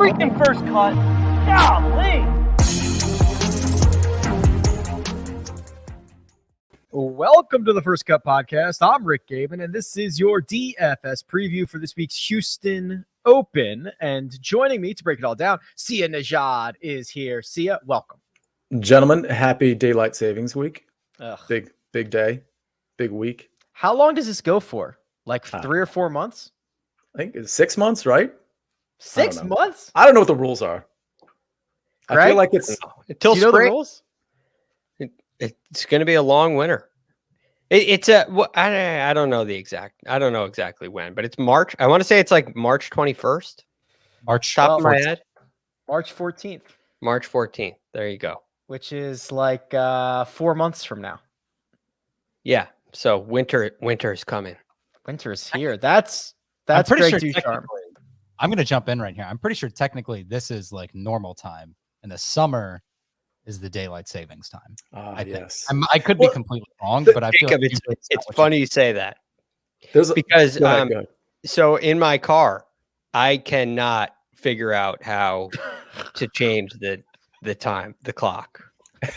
freaking first cut. Golly. Welcome to the First Cut Podcast. I'm Rick Gehman, and this is your DFS preview for this week's Houston Open. And joining me to break it all down, Nejad is here. Sia, welcome. Gentlemen, happy Daylight Savings Week. Ugh. Big day, big week. How long does this go for? Like 3 or 4 months? I think it's 6 months, right? 6 months? I don't know what the rules are. Greg? I feel like it's until Do you know the spring. rules? It's going to be a long winter. It's a. I don't know the exact. I don't know exactly when, but it's March. I want to say it's like March 21st. Top of my head. March 14th. March 14th. There you go. Which is like 4 months from now. Yeah. So winter is coming. Winter is here. That's pretty Greg sure DuCharme. I'm going to jump in right here. I'm pretty sure technically this is like normal time, and the summer is the daylight savings time. I think. yes. I could be completely wrong, but I feel Jacob, like it's funny you say that because go ahead. So in my car, I cannot figure out how to change the time, the clock. How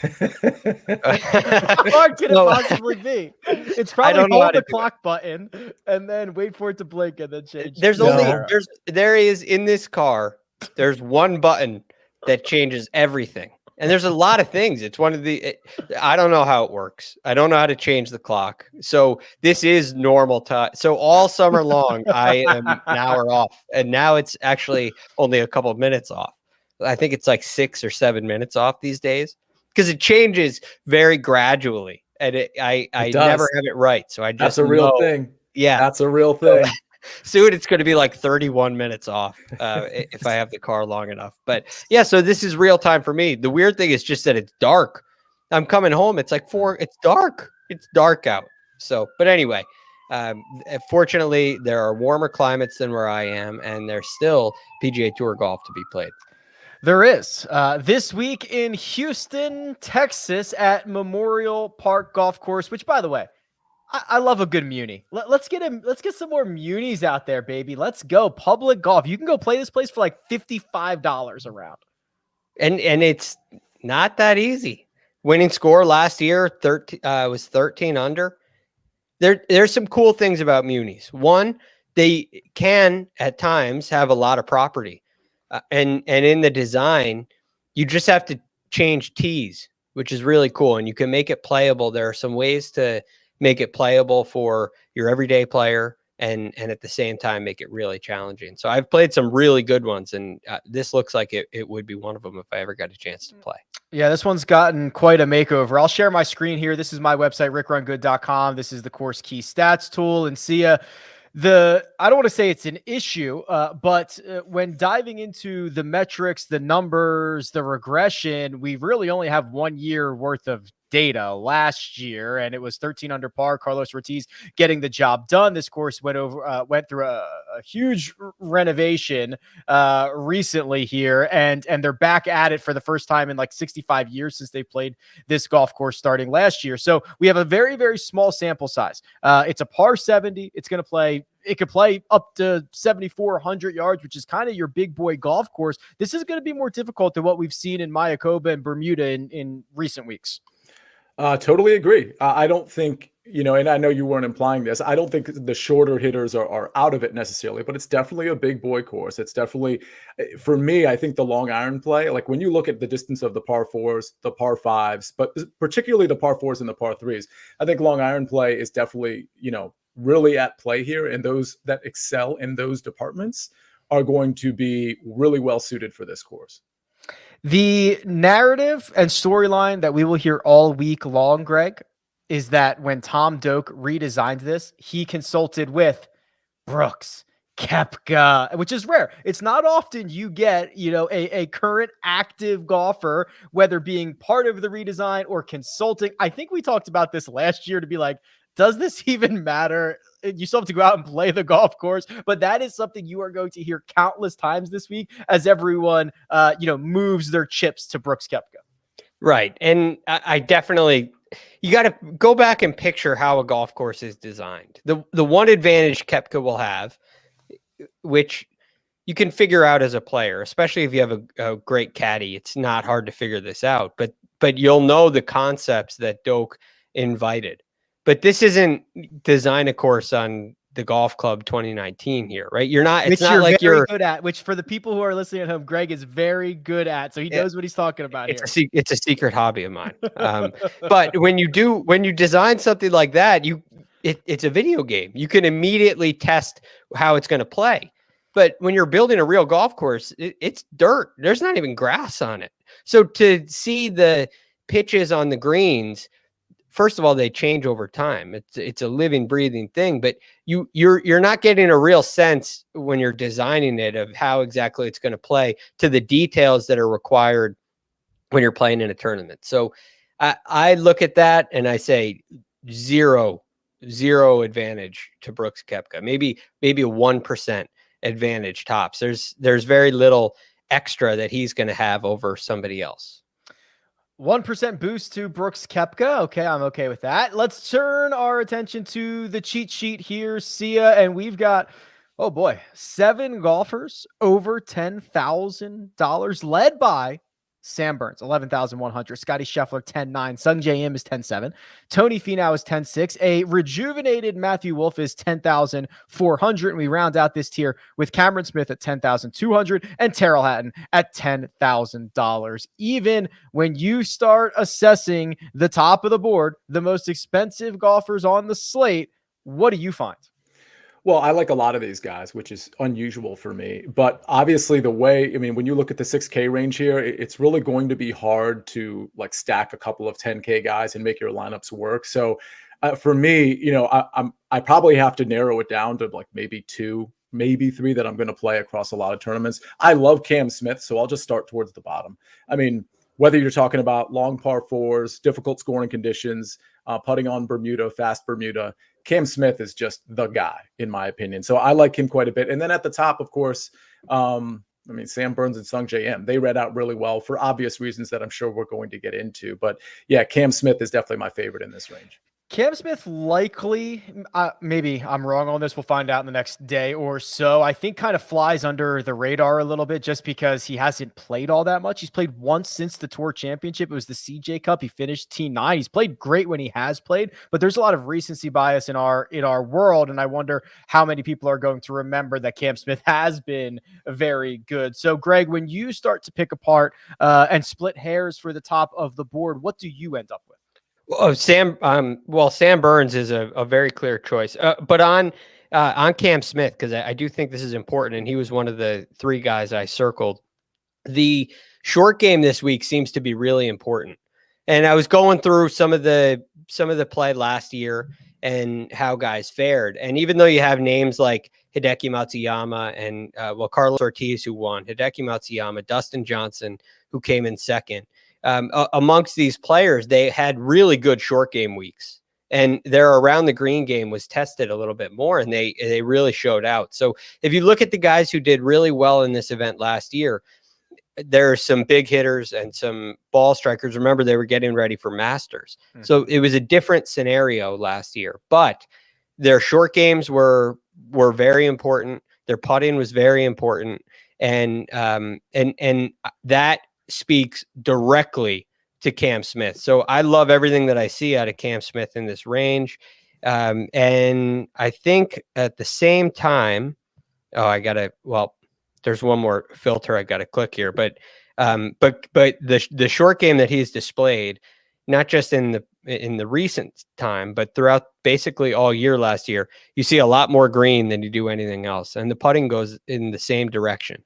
hard can it possibly be? It's probably hold the clock button and then wait for it to blink and then change. There is in this car, there's one button that changes everything. And there's a lot of things. It's one of I don't know how it works. I don't know how to change the clock. So this is normal time. So all summer long, I am an hour off. And now it's actually only a couple of minutes off. I think it's like 6 or 7 minutes off these days because it changes very gradually. And I never have it right. So I just That's a real thing. Yeah. That's a real thing. Soon it's going to be like 31 minutes off if I have the car long enough. But yeah, so this is real time for me. The weird thing is just that it's dark. I'm coming home. It's like 4. It's dark. It's dark out. So, but anyway, fortunately, there are warmer climates than where I am, and there's still PGA Tour golf to be played. There is this week in Houston, Texas, at Memorial Park Golf Course. Which, by the way, I love a good muni. Let's get some more munis out there, baby. Let's go. Public golf. You can go play this place for like $55 a round. And it's not that easy. Winning score last year was 13 under. There's some cool things about munis. One, they can at times have a lot of property. And in the design, you just have to change tees, which is really cool. And you can make it playable. There are some ways to make it playable for your everyday player and at the same time make it really challenging. So I've played some really good ones, and this looks like it would be one of them if I ever got a chance to play. Yeah, this one's gotten quite a makeover. I'll share my screen here. This is my website, RickRunGood.com. This is the course key stats tool. And see I don't want to say it's an issue, but when diving into the metrics, the numbers, the regression, we really only have 1 year worth of data last year, and it was 13 under par. Carlos Ortiz getting the job done. This course went through a huge renovation recently here, and they're back at it for the first time in like 65 years since they played this golf course starting last year. So we have a very, very small sample size. It's a par 70. It could play up to 7,400 yards, which is kind of your big boy golf course. This is going to be more difficult than what we've seen in Mayakoba and Bermuda in recent weeks. Totally agree. I don't think, and I know you weren't implying this, I don't think the shorter hitters are out of it necessarily, but it's definitely a big boy course. It's definitely, for me, I think the long iron play, like when you look at the distance of the par 4s, the par 5s, but particularly the par 4s and the par 3s, I think long iron play is definitely, really at play here. And those that excel in those departments are going to be really well suited for this course. The narrative and storyline that we will hear all week long, Greg, is that when Tom Doak redesigned this, he consulted with Brooks Koepka, which is rare. It's not often you get, a current active golfer, whether being part of the redesign or consulting. I think we talked about this last year to be like, does this even matter? You still have to go out and play the golf course, but that is something you are going to hear countless times this week as everyone, moves their chips to Brooks Koepka. Right. And I definitely, you got to go back and picture how a golf course is designed. The one advantage Koepka will have, which, you can figure out as a player, especially if you have a great caddy. It's not hard to figure this out, but you'll know the concepts that Doak invited. But this isn't design a course on the Golf Club 2019 here, right? You're not, it's Which not like very good at, which for the people who are listening at home, Greg is very good at. So he Yeah. knows what he's talking about here. It's a secret hobby of mine. But when you design something like that, it's a video game. You can immediately test how it's going to play. But when you're building a real golf course, it's dirt. There's not even grass on it. So to see the pitches on the greens, first of all, they change over time. It's a living, breathing thing. But you're not getting a real sense when you're designing it of how exactly it's going to play to the details that are required when you're playing in a tournament. So I look at that and I say zero advantage to Brooks Koepka. Maybe a 1% advantage tops. There's very little extra that he's going to have over somebody else. 1% boost to Brooks Koepka. Okay, I'm okay with that. Let's turn our attention to the cheat sheet here, Sia, and we've got, oh boy, 7 golfers over $10,000, led by Sam Burns, 11,100. Scotty Scheffler, 10,900. Sung Jae Im is 10,700. Tony Finau is 10,600. A rejuvenated Matthew Wolff is 10,400. And we round out this tier with Cameron Smith at 10,200 and Terrell Hatton at $10,000. Even when you start assessing the top of the board, the most expensive golfers on the slate, what do you find? Well, I like a lot of these guys, which is unusual for me. But obviously when you look at the 6K range here, it's really going to be hard to like stack a couple of 10K guys and make your lineups work. So for me, I probably have to narrow it down to like maybe 2, maybe 3 that I'm going to play across a lot of tournaments. I love Cam Smith, so I'll just start towards the bottom. I mean, whether you're talking about long par 4s, difficult scoring conditions, putting on Bermuda, fast Bermuda, Cam Smith is just the guy, in my opinion. So I like him quite a bit. And then at the top, of course, Sam Burns and Sung Jae Im, they read out really well for obvious reasons that I'm sure we're going to get into. But yeah, Cam Smith is definitely my favorite in this range. Cam Smith likely, maybe I'm wrong on this. We'll find out in the next day or so. I think kind of flies under the radar a little bit just because he hasn't played all that much. He's played once since the Tour Championship. It was the CJ Cup. He finished T9. He's played great when he has played, but there's a lot of recency bias in our world, and I wonder how many people are going to remember that Cam Smith has been very good. So, Greg, when you start to pick apart and split hairs for the top of the board, what do you end up with? Sam Burns is a very clear choice. But on Cam Smith, because I do think this is important, and he was one of the 3 guys I circled. The short game this week seems to be really important. And I was going through some of the play last year and how guys fared. And even though you have names like Hideki Matsuyama and Carlos Ortiz, who won, Hideki Matsuyama, Dustin Johnson, who came in second. Amongst these players, they had really good short game weeks, and their around the green game was tested a little bit more, and they really showed out. So if you look at the guys who did really well in this event last year, there are some big hitters and some ball strikers. Remember, they were getting ready for Masters. Mm-hmm. So it was a different scenario last year, but their short games were very important. Their putting was very important. And that speaks directly to Cam Smith. So I love everything that I see out of Cam Smith in this range. And I think at the same time, there's one more filter I got to click here, but the short game that he's displayed, not just in the recent time, but throughout basically all year last year, you see a lot more green than you do anything else. And the putting goes in the same direction.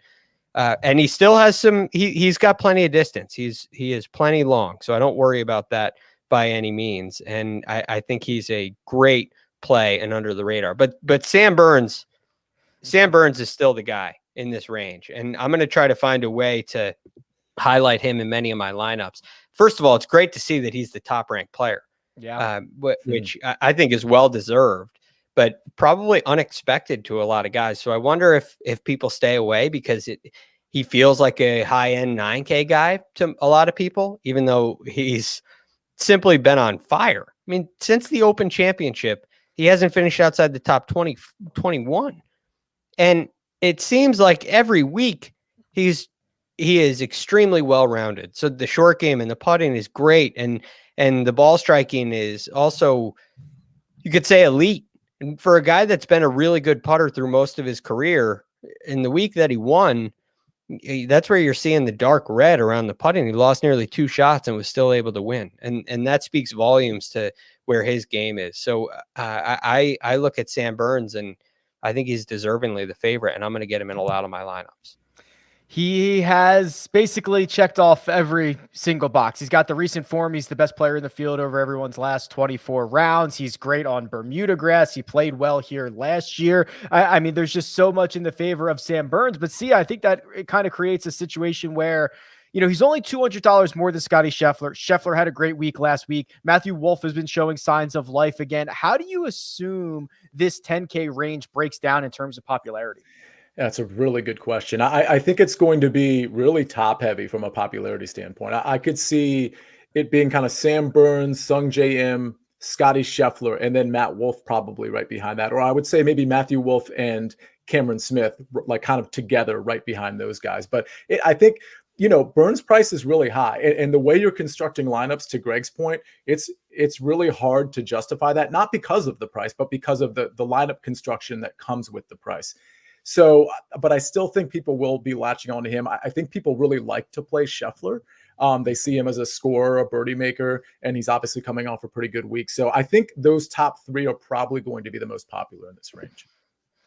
And he still has he's got plenty of distance. He is plenty long. So I don't worry about that by any means. And I think he's a great play and under the radar, but Sam Burns is still the guy in this range. And I'm going to try to find a way to highlight him in many of my lineups. First of all, it's great to see that he's the top ranked player, which I think is well-deserved, but probably unexpected to a lot of guys. So I wonder if people stay away because he feels like a high-end 9K guy to a lot of people, even though he's simply been on fire. I mean, since the Open Championship, he hasn't finished outside the top 20, 21. And it seems like every week he is extremely well-rounded. So the short game and the putting is great. And the ball striking is also, you could say, elite. And for a guy that's been a really good putter through most of his career, in the week that he won, that's where you're seeing the dark red around the putting. He lost nearly 2 shots and was still able to win. And that speaks volumes to where his game is. So I look at Sam Burns, and I think he's deservingly the favorite, and I'm going to get him in a lot of my lineups. He has basically checked off every single box. He's got the recent form. He's the best player in the field over everyone's last 24 rounds. He's great on Bermuda grass. He played well here last year. I mean, there's just so much in the favor of Sam Burns. But see, I think that it kind of creates a situation where, you know, he's only $200 more than Scotty Scheffler. Scheffler had a great week last week. Matthew Wolff has been showing signs of life again. How do you assume this 10K range breaks down in terms of popularity? That's a really good question. I think it's going to be really top heavy from a popularity standpoint. I could see it being kind of Sam Burns, Sung J M, Scotty Scheffler, and then Matt Wolff probably right behind that. Or I would say maybe Matthew Wolff and Cameron Smith, like kind of together right behind those guys. But I think, you know, Burns' price is really high. And the way you're constructing lineups, to Greg's point, it's really hard to justify that, not because of the price, but because of the lineup construction that comes with the price. So, but I still think people will be latching on to him. I think people really like to play Scheffler. They see him as a scorer, a birdie maker, and he's obviously coming off a pretty good week. So I think those top 3 are probably going to be the most popular in this range.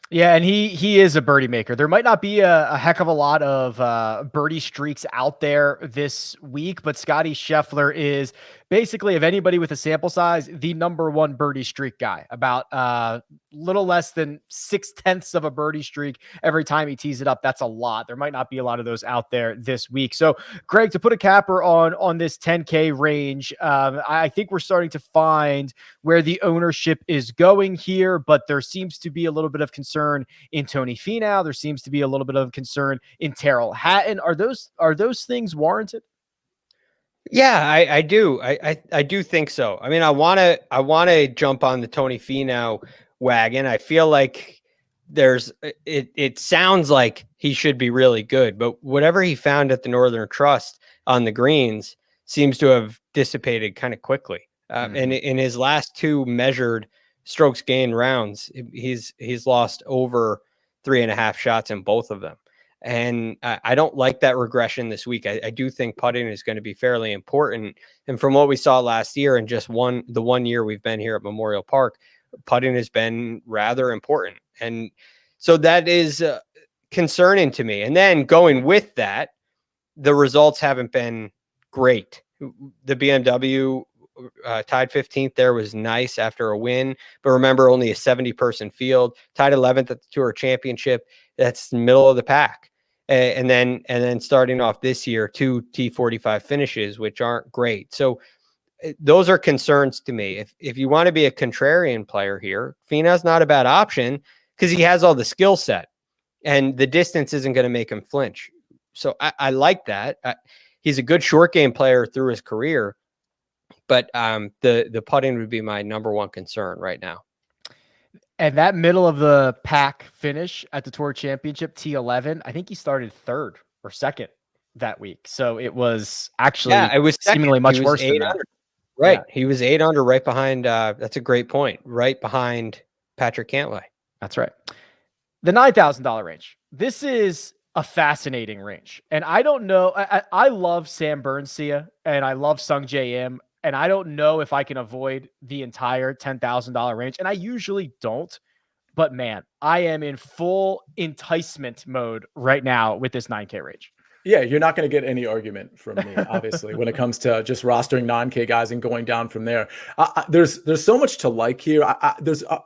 Yeah, and he is a birdie maker. There might not be a heck of a lot of birdie streaks out there this week, but Scotty Scheffler is basically, of anybody with a sample size, the #1 birdie streak guy. About little less than 0.6 of a birdie streak every time he tees it up. That's a lot. There might not be a lot of those out there this week. So, Greg, to put a capper on this 10K range, I think we're starting to find where the ownership is going here, but there seems to be a little bit of concern in Tony Finau. There seems to be a little bit of concern in Terrell Hatton. Are those things warranted? Yeah, I do. I do think so. I mean, I want to jump on the Tony Finau wagon. I feel like it sounds like he should be really good, but whatever he found at the Northern Trust on the greens seems to have dissipated kind of quickly. And in his last 2 measured strokes gained rounds, he's lost over 3.5 shots in both of them. And I don't like that regression this week. I do think putting is going to be fairly important. And from what we saw last year and just the 1 year we've been here at Memorial Park, putting has been rather important. And so that is concerning to me. And then going with that, the results haven't been great. The BMW tied 15th there was nice after a win, but remember, only a 70-person field. Tied 11th at the Tour Championship. That's the middle of the pack. And then starting off this year, 2 T45 finishes, which aren't great. So those are concerns to me. If you want to be a contrarian player here, Finau's not a bad option because he has all the skill set, and the distance isn't going to make him flinch. So I like that. He's a good short game player through his career, but the putting would be my #1 concern right now. And that middle of the pack finish at the Tour Championship, T11, I think he started 3rd or 2nd that week. So it was actually it was seemingly much worse than that. Right. Yeah. He was 8 under right behind. That's a great point. Right behind Patrick Cantlay. That's right. The $9,000 range. This is a fascinating range. And I don't know. I love Sam Burns, and I love Sung J M. And I don't know if I can avoid the entire $10,000 range. And I usually don't. But man, I am in full enticement mode right now with this 9K range. Yeah, you're not going to get any argument from me, obviously, when it comes to just rostering non-K guys and going down from there. There's so much to like here.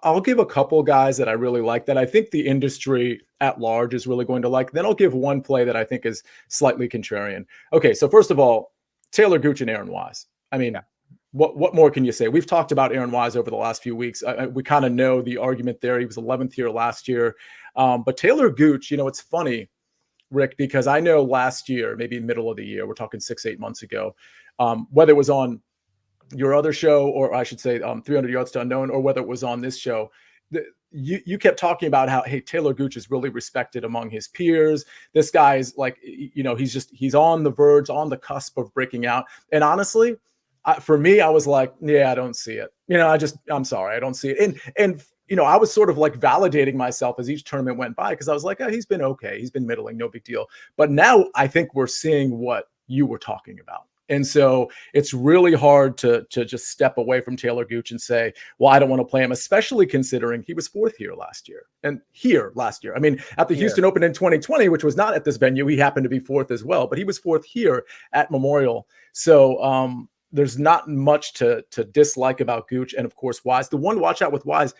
I'll give a couple guys that I really like that I think the industry at large is really going to like. Then I'll give one play that I think is slightly contrarian. Okay, so first of all, Taylor Gooch and Aaron Wise. I mean, what more can you say? We've talked about Aaron Wise over the last few weeks. We kind of know the argument there. He was 11th here last year. But Taylor Gooch, you know, it's funny, Rick, because I know last year, maybe middle of the year, we're talking 6-8 months ago, whether it was on your other show, or I should say 300 Yards to Unknown, or whether it was on this show, you kept talking about how, hey, Taylor Gooch is really respected among his peers. This guy's like, he's on the verge, on the cusp of breaking out. And honestly, for me, I was like, yeah, I don't see it. I'm sorry, I don't see it. And I was sort of like validating myself as each tournament went by, because I was like, oh, he's been okay. He's been middling, no big deal. But now I think we're seeing what you were talking about. And so it's really hard to just step away from Taylor Gooch and say, well, I don't want to play him, especially considering he was fourth here last year. I mean, at the Houston Open in 2020, which was not at this venue, he happened to be fourth as well, but he was fourth here at Memorial. So there's not much to dislike about Gooch. And of course, Wise, the one to watch out with Wise,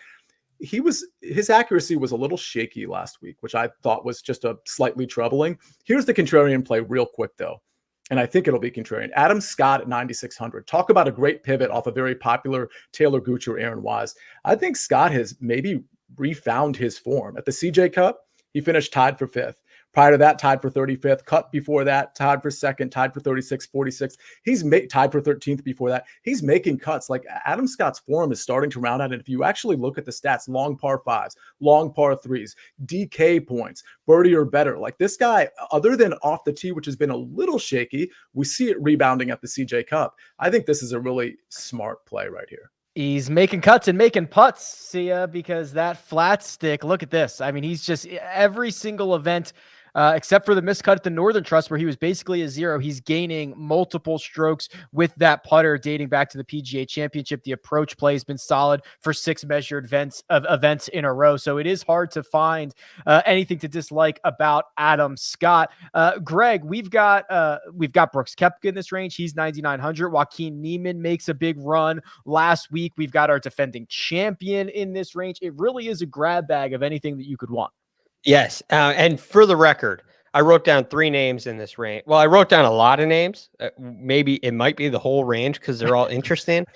his accuracy was a little shaky last week, which I thought was just a slightly troubling. Here's the contrarian play real quick though. And I think it'll be contrarian. Adam Scott at 9,600. Talk about a great pivot off a very popular Taylor Gooch or Aaron Wise. I think Scott has maybe refound his form. At the CJ Cup, he finished tied for fifth. Prior to that, tied for 35th. Cup before that, tied for second, tied for 36, 46. He's tied for 13th before that. He's making cuts. Like, Adam Scott's form is starting to round out. And if you actually look at the stats, long par fives, long par threes, DK points, birdie or better. Like, this guy, other than off the tee, which has been a little shaky, we see it rebounding at the CJ Cup. I think this is a really smart play right here. He's making cuts and making putts, Sia, because that flat stick, look at this. I mean, he's just every single event, except for the miscut at the Northern Trust, where he was basically a zero. He's gaining multiple strokes with that putter dating back to the PGA Championship. The approach play has been solid for 6 measured events in a row. So it is hard to find anything to dislike about Adam Scott. Greg, we've got Brooks Koepka in this range. He's 9,900. Joaquin Niemann makes a big run last week. We've got our defending champion in this range. It really is a grab bag of anything that you could want. Yes. And for the record, I wrote down 3 names in this range. Well, I wrote down a lot of names. Maybe it might be the whole range because they're all interesting.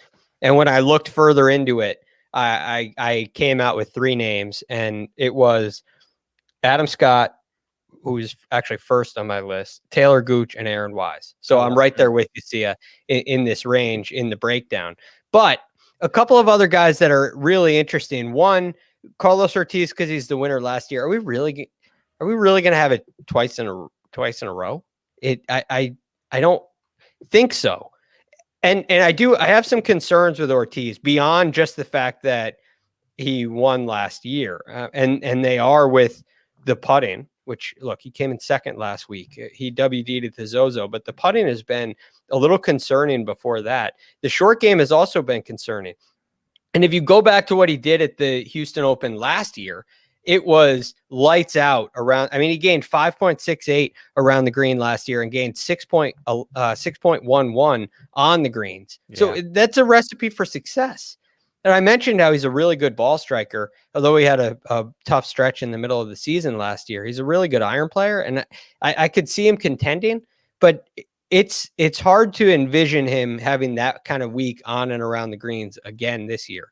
And when I looked further into it, I came out with 3 names, and it was Adam Scott, who's actually first on my list, Taylor Gooch, and Aaron Wise. So I'm right there with you, Sia, in this range in the breakdown. But a couple of other guys that are really interesting. One, Carlos Ortiz, because he's the winner last year. Are we really going to have it twice in a row? I don't think so. And I have some concerns with Ortiz beyond just the fact that he won last year, and they are with the putting. Which, look, he came in second last week. He WD'd at the Zozo, but the putting has been a little concerning before that. The short game has also been concerning. And if you go back to what he did at the Houston Open last year, it was lights out around. I mean, he gained 5.68 around the green last year and gained 6.11 on the greens. Yeah. So that's a recipe for success. And I mentioned how he's a really good ball striker, although he had a tough stretch in the middle of the season last year. He's a really good iron player, and I could see him contending, but it's hard to envision him having that kind of week on and around the greens again this year.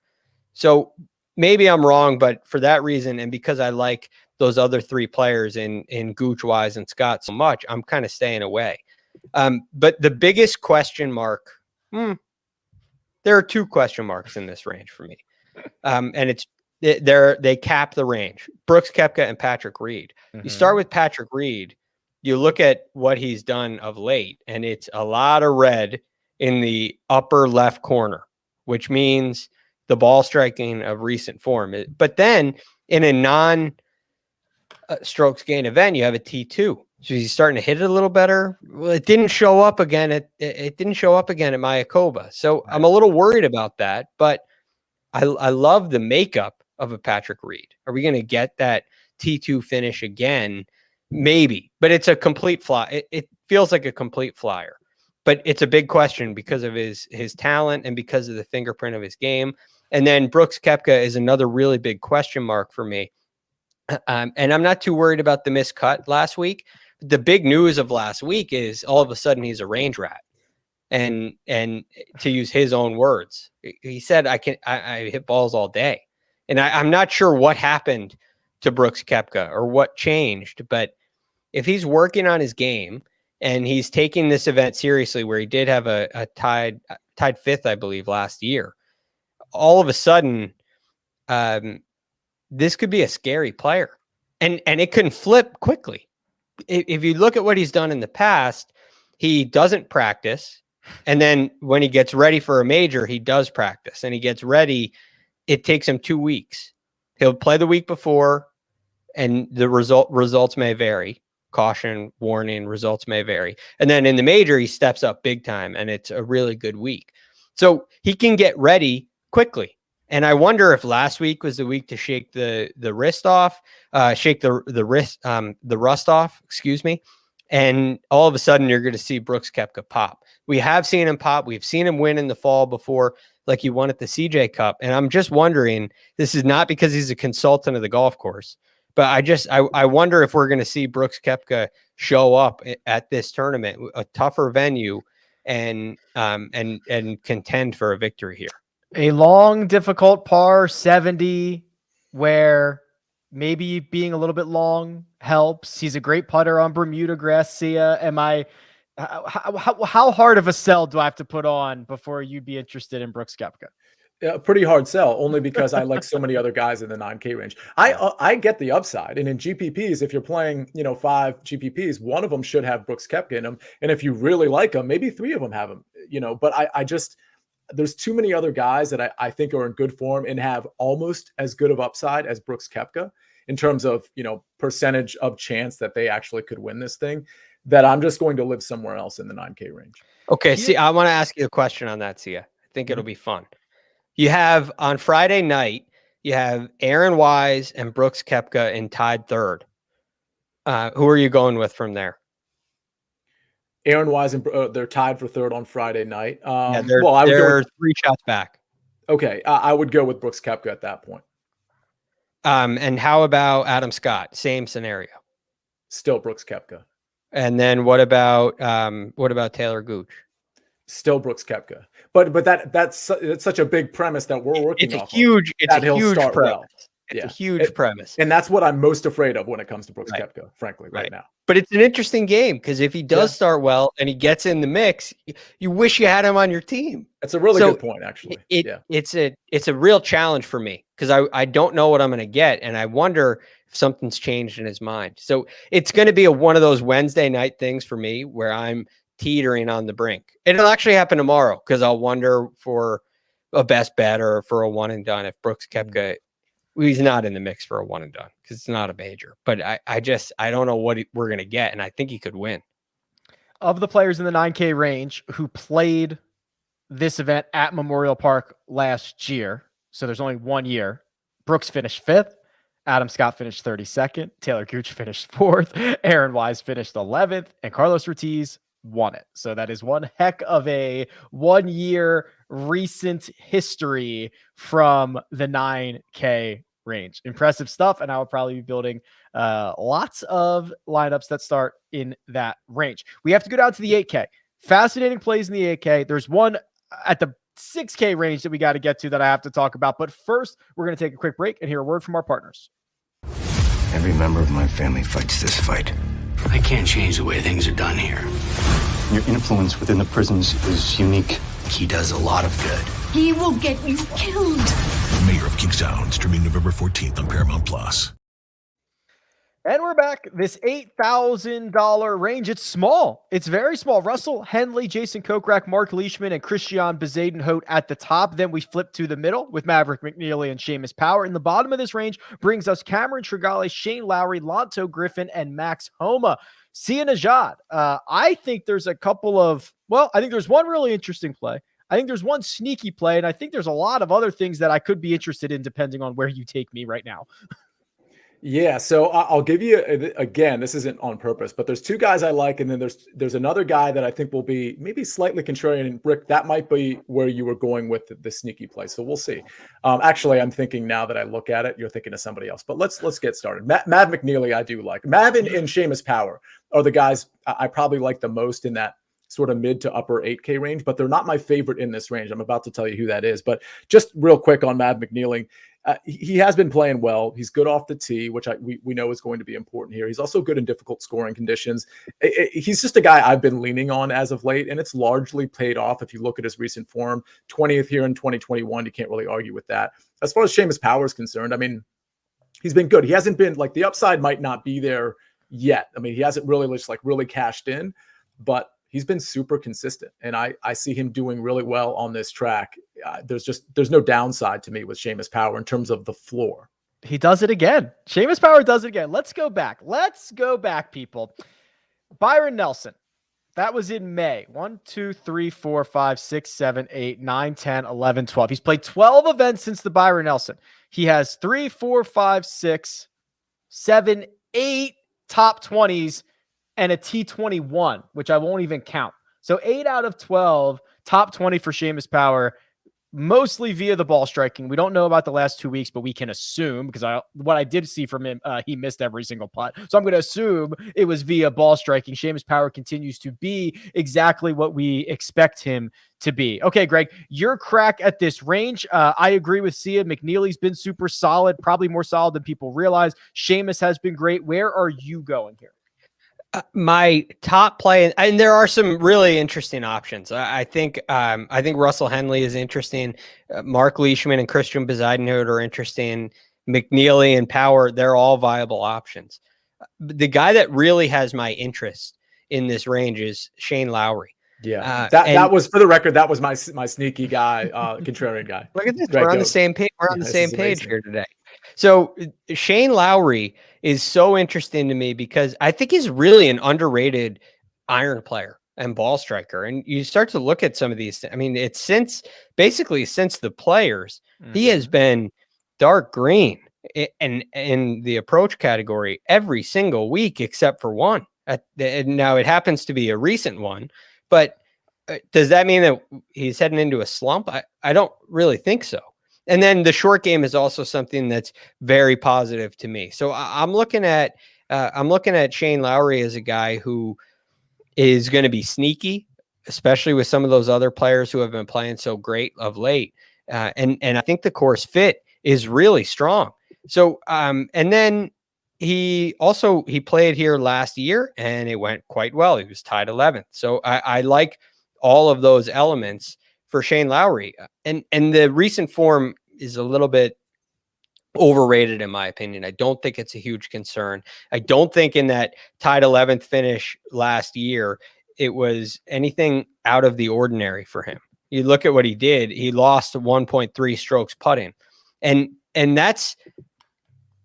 So maybe I'm wrong, but for that reason, and because I like those other 3 players in Gooch, Wise, and Scott so much, I'm kind of staying away. But the biggest question mark, there are 2 question marks in this range for me. And they cap the range. Brooks Koepka and Patrick Reed. You start with Patrick Reed. You look at what he's done of late, and it's a lot of red in the upper left corner, which means the ball striking of recent form. But then in a non-strokes gain event, you have a T2. So he's starting to hit it a little better. Well, it didn't show up again at Mayakoba. So I'm a little worried about that, but I love the makeup of a Patrick Reed. Are we going to get that T2 finish again? Maybe, but it's a complete fly. It feels like a complete flyer, but it's a big question because of his talent and because of the fingerprint of his game. And then Brooks Koepka is another really big question mark for me. And I'm not too worried about the miscut last week. The big news of last week is all of a sudden he's a range rat. And to use his own words, he said, I hit balls all day. And I'm not sure what happened to Brooks Koepka or what changed, but if he's working on his game and he's taking this event seriously, where he did have a tied 5th, I believe, last year, all of a sudden, this could be a scary player, and it can flip quickly. If you look at what he's done in the past, he doesn't practice. And then when he gets ready for a major, he does practice, and he gets ready. It takes him 2 weeks. He'll play the week before, and the results may vary. Caution, warning, results may vary. And then in the major, he steps up big time, and it's a really good week. So he can get ready quickly. And I wonder if last week was the week to shake the wrist off, shake the rust off, excuse me. And all of a sudden you're going to see Brooks Koepka pop. We have seen him pop. We've seen him win in the fall before, like he won at the CJ Cup. And I'm just wondering, this is not because he's a consultant of the golf course, but I wonder if we're going to see Brooks Koepka show up at this tournament, a tougher venue, and contend for a victory here. A long, difficult par 70 where maybe being a little bit long helps. He's a great putter on Bermuda grass. Sia, how hard of a sell do I have to put on before you'd be interested in Brooks Koepka? Yeah, pretty hard sell, only because I like so many other guys in the 9K range. I get the upside, and in GPPs, if you're playing 5 GPPs, one of them should have Brooks Koepka in them, and if you really like him, maybe 3 of them have him. But I just, there's too many other guys that I think are in good form and have almost as good of upside as Brooks Koepka in terms of percentage of chance that they actually could win this thing, that I'm just going to live somewhere else in the 9K range. Okay, see, I want to ask you a question on that, Sia. I think it'll be fun. You have on Friday night, you have Aaron Wise and Brooks Koepka in tied third. Who are you going with from there? Aaron Wise and they're tied for third on Friday night. They're 3 shots back. Okay, I would go with Brooks Koepka at that point. And how about Adam Scott? Same scenario. Still Brooks Koepka. And then what about Taylor Gooch? Still Brooks Koepka. But that's such a big premise that we're working off. It's a huge premise. Well. It's a huge premise. And that's what I'm most afraid of when it comes to Brooks Koepka, frankly, right now. But it's an interesting game because if he does start well and he gets in the mix, you wish you had him on your team. That's a really good point, actually. It's a real challenge for me because I don't know what I'm going to get, and I wonder if something's changed in his mind. So it's going to be one of those Wednesday night things for me where I'm teetering on the brink. It'll actually happen tomorrow because I'll wonder for a best bet or for a one and done if Brooks Koepka. He's not in the mix for a one and done because it's not a major, but I don't know what we're going to get. And I think he could win. Of the players in the 9K range who played this event at Memorial Park last year, so there's only 1 year, Brooks finished 5th. Adam Scott finished 32nd. Taylor Gooch finished 4th. Aaron Wise finished 11th. And Carlos Ortiz won it. So that is one heck of a 1 year recent history from the 9K range. Impressive stuff. And I will probably be building lots of lineups that start in that range. We have to go down to the 8K. Fascinating plays in the 8K. There's one at the 6K range that we got to get to that I have to talk about. But first, we're going to take a quick break and hear a word from our partners. Every member of my family fights this fight. I can't change the way things are done here. Your influence within the prisons is unique. He does a lot of good. He will get you killed. Mayor of Kingstown, streaming November 14th on Paramount+. And we're back. This $8,000 range, it's small. It's very small. Russell Henley, Jason Kokrak, Mark Leishman, and Christian Bezuidenhout at the top. Then we flip to the middle with Maverick McNeely and Seamus Power. In the bottom of this range brings us Cameron Tregale, Shane Lowry, Lanto Griffin, and Max Homa. Sia Nejad. I think there's a couple of, I think there's one really interesting play. I think there's one sneaky play, and I think there's a lot of other things that I could be interested in depending on where you take me right now. Yeah, so I'll give you, again, this isn't on purpose, but there's 2 guys I like, and then there's another guy that I think will be maybe slightly contrarian. And Rick, that might be where you were going with the sneaky play, so we'll see. Actually, I'm thinking now that I look at it, you're thinking of somebody else, but let's get started. Mav McNeely, I do like. Mav and Seamus Power are the guys I probably like the most in that sort of mid to upper 8K range, but they're not my favorite in this range. I'm about to tell you who that is, but just real quick on Mav McNeely. He has been playing well. He's good off the tee, which we know is going to be important here. He's also good in difficult scoring conditions. He's just a guy I've been leaning on as of late, and it's largely paid off if you look at his recent form. 20th here in 2021, you can't really argue with that. As far as Seamus Power is concerned, I mean, he's been good. He hasn't been like, the upside might not be there yet. I mean, he hasn't really just like really cashed in, but he's been super consistent, and I see him doing really well on this track. There's no downside to me with Seamus Power in terms of the floor. He does it again. Seamus Power does it again. Let's go back. People. Byron Nelson. That was in May. 1, 2, 3, 4, 5, 6, 7, 8, 9, 10, 11, 12. He's played 12 events since the Byron Nelson. He has 3, 4, 5, 6, 7, 8 top 20s and a T21, which I won't even count. So 8 out of 12 top 20 for Seamus Power, mostly via the ball striking. We don't know about the last 2 weeks, but we can assume, because what I did see from him, he missed every single putt. So I'm going to assume it was via ball striking. Seamus Power continues to be exactly what we expect him to be. Okay, Greg, your crack at this range. I agree with Sia. McNeely's been super solid, probably more solid than people realize. Seamus has been great. Where are you going here? My top play, and there are some really interesting options. I think Russell Henley is interesting. Mark Leishman and Christian Bezuidenhout are interesting. McNeely and Power, they're all viable options. The guy that really has my interest in this range is Shane Lowry. Yeah, that was, for the record, that was my sneaky guy, contrarian guy. Look at this. Greg, We're on the same page. We're on the same page here today. So Shane Lowry is so interesting to me because I think he's really an underrated iron player and ball striker. And you start to look at some of these. I mean, it's since the Players, he has been dark green in the approach category every single week except for one. Now it happens to be a recent one, but does that mean that he's heading into a slump? I don't really think so. And then the short game is also something that's very positive to me. So I'm looking at Shane Lowry as a guy who is going to be sneaky, especially with some of those other players who have been playing so great of late. And I think the course fit is really strong. So and then he played here last year and it went quite well. He was tied 11th. So I like all of those elements for Shane Lowry. And the recent form is a little bit overrated in my opinion. I don't think it's a huge concern. I don't think in that tied 11th finish last year, it was anything out of the ordinary for him. You look at what he did. He lost 1.3 strokes putting, and that's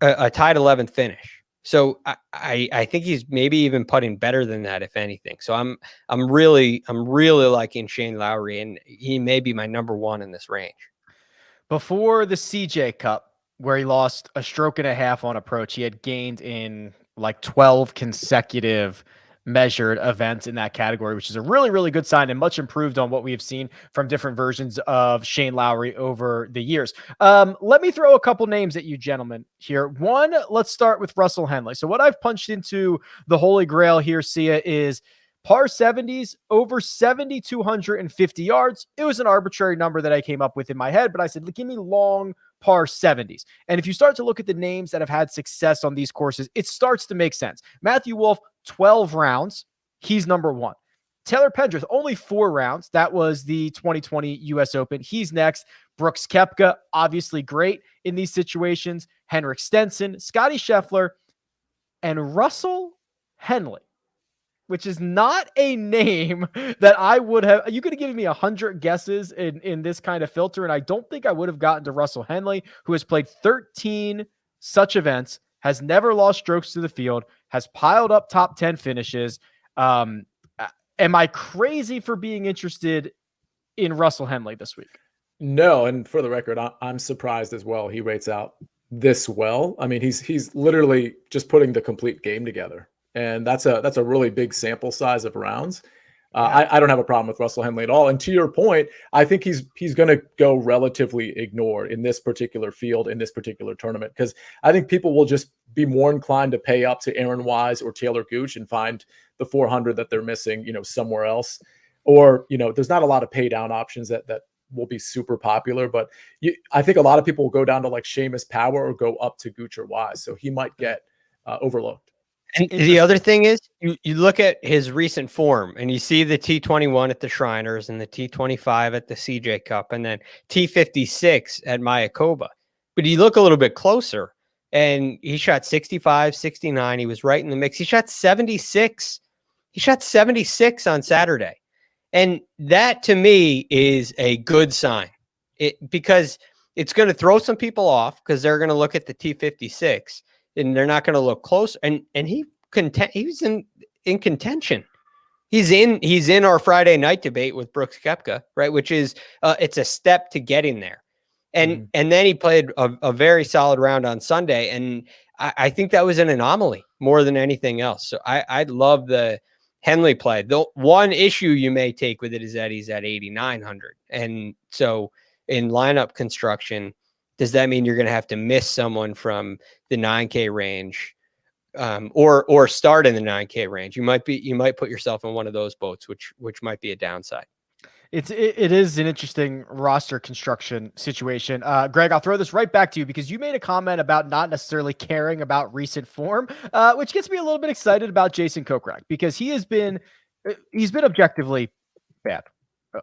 a tied 11th finish. So I think he's maybe even putting better than that, if anything. So I'm really liking Shane Lowry, and he may be my number one in this range. Before the CJ Cup, where he lost a stroke and a half on approach, he had gained in like 12 consecutive measured events in that category, which is a really, really good sign and much improved on what we have seen from different versions of Shane Lowry over the years. Let me throw a couple names at you gentlemen here. One, let's start with Russell Henley. So what I've punched into the Holy Grail here, Sia, is par 70s over 7,250 yards. It was an arbitrary number that I came up with in my head, but I said, give me long par 70s. And if you start to look at the names that have had success on these courses, it starts to make sense. Matthew Wolff, 12 rounds. He's number one. Taylor Pendrith, only 4 rounds. That was the 2020 US Open. He's next. Brooks Koepka, obviously great in these situations. Henrik Stenson, Scotty Scheffler, and Russell Henley, which is not a name that I would have. You could have given me 100 guesses in this kind of filter, and I don't think I would have gotten to Russell Henley, who has played 13 such events, has never lost strokes to the field, has piled up top 10 finishes. Am I crazy for being interested in Russell Henley this week? No, and for the record, I'm surprised as well. He rates out this well. I mean, he's literally just putting the complete game together. And that's a really big sample size of rounds. I don't have a problem with Russell Henley at all. And to your point, I think he's going to go relatively ignored in this particular field, in this particular tournament, because I think people will just be more inclined to pay up to Aaron Wise or Taylor Gooch and find the 400 that they're missing, somewhere else. Or, there's not a lot of pay down options that will be super popular, but I think a lot of people will go down to like Seamus Power or go up to Gooch or Wise. So he might get overlooked. And the other thing is, you look at his recent form and you see the T21 at the Shriners and the T25 at the CJ Cup and then T56 at Mayakoba. But you look a little bit closer, and he shot 65, 69. He was right in the mix. He shot 76. He shot 76 on Saturday. And that to me is a good sign, because it's going to throw some people off, because they're going to look at the T56 and they're not going to look close. And he was in contention. He's in our Friday night debate with Brooks Koepka, right? Which is it's a step to getting there. And then he played a very solid round on Sunday, and I think that was an anomaly more than anything else. So I love the Henley play. The one issue you may take with it is that he's at 8,900, and so in lineup construction, does that mean you're going to have to miss someone from the 9K range, or start in the 9K range? You might put yourself in one of those boats, which might be a downside. It is an interesting roster construction situation. Greg, I'll throw this right back to you, because you made a comment about not necessarily caring about recent form, which gets me a little bit excited about Jason Kokrak, because he's been objectively bad.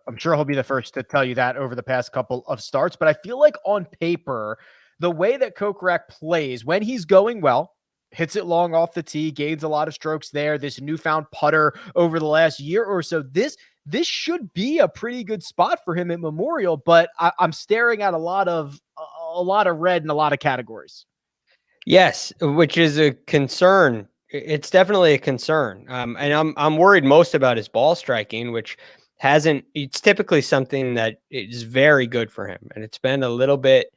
I'm sure he'll be the first to tell you that over the past couple of starts, but I feel like on paper, the way that Kokrak plays when he's going well, hits it long off the tee, gains a lot of strokes there, this newfound putter over the last year or so, this should be a pretty good spot for him at Memorial, but I'm staring at a lot of red in a lot of categories. Yes, which is a concern. It's definitely a concern. And I'm worried most about his ball striking, which it's typically something that is very good for him. And it's been a little bit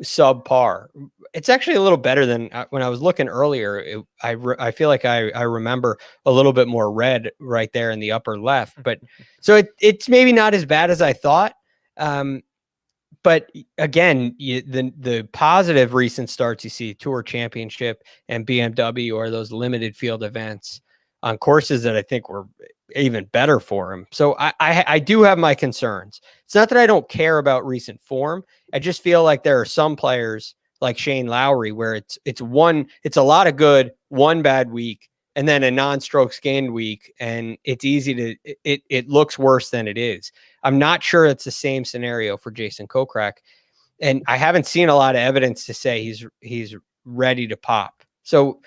subpar. It's actually a little better than when I was looking earlier. I feel like I remember a little bit more red right there in the upper left, but so it's maybe not as bad as I thought. But again, the positive recent starts you see, Tour Championship and BMW, or those limited field events on courses that I think were even better for him. So I do have my concerns. It's not that I don't care about recent form. I just feel like there are some players like Shane Lowry where it's a lot of good, one bad week, and then a non-strokes gained week, and it's easy to it looks worse than it is. I'm not sure it's the same scenario for Jason Kokrak, and I haven't seen a lot of evidence to say he's ready to pop. So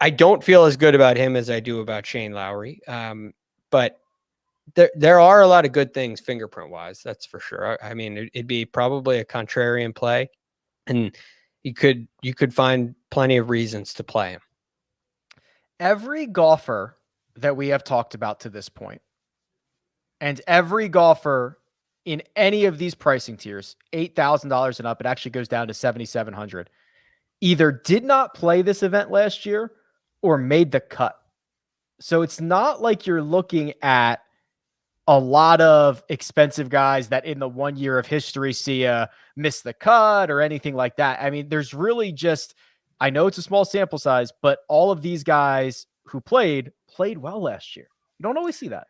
I don't feel as good about him as I do about Shane Lowry. But there are a lot of good things fingerprint wise. That's for sure. I mean, it'd be probably a contrarian play, and you could find plenty of reasons to play him. Every golfer that we have talked about to this point, and every golfer in any of these pricing tiers, $8,000 and up, it actually goes down to $7,700, either did not play this event last year or made the cut. So it's not like you're looking at a lot of expensive guys that in the 1 year of history see miss the cut or anything like that. I mean, there's really just, I know it's a small sample size, but all of these guys who played well last year. You don't always see that.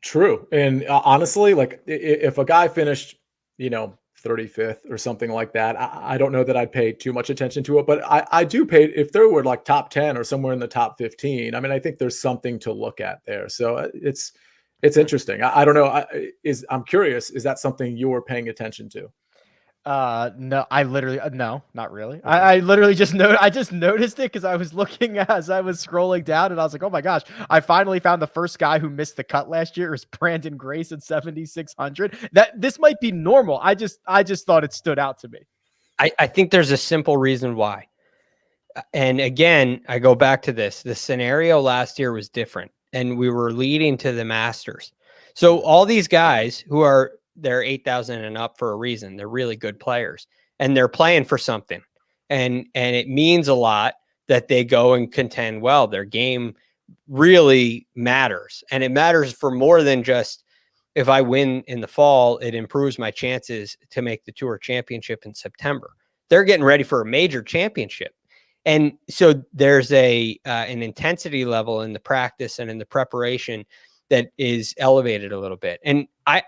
True. And honestly, like if a guy finished, 35th or something like that, I don't know that I'd pay too much attention to it, but I do pay if there were like top 10 or somewhere in the top 15. I mean, I think there's something to look at there. So it's interesting. I don't know. I'm curious. Is that something you're paying attention to? No, I literally, no, not really. Okay. I literally just I just noticed it because I was looking as I was scrolling down and I was like, oh my gosh, I finally found the first guy who missed the cut last year is Brandon Grace at 7,600. This might be normal. I just thought it stood out to me. I think there's a simple reason why. And again, I go back to this. The scenario last year was different, and we were leading to the Masters. So all these guys they're 8,000 and up for a reason. They're really good players, and they're playing for something. And it means a lot that they go and contend well. Their game really matters, and it matters for more than just, if I win in the fall, it improves my chances to make the Tour Championship in September. They're getting ready for a major championship. And so there's an intensity level in the practice and in the preparation that is elevated a little bit. And I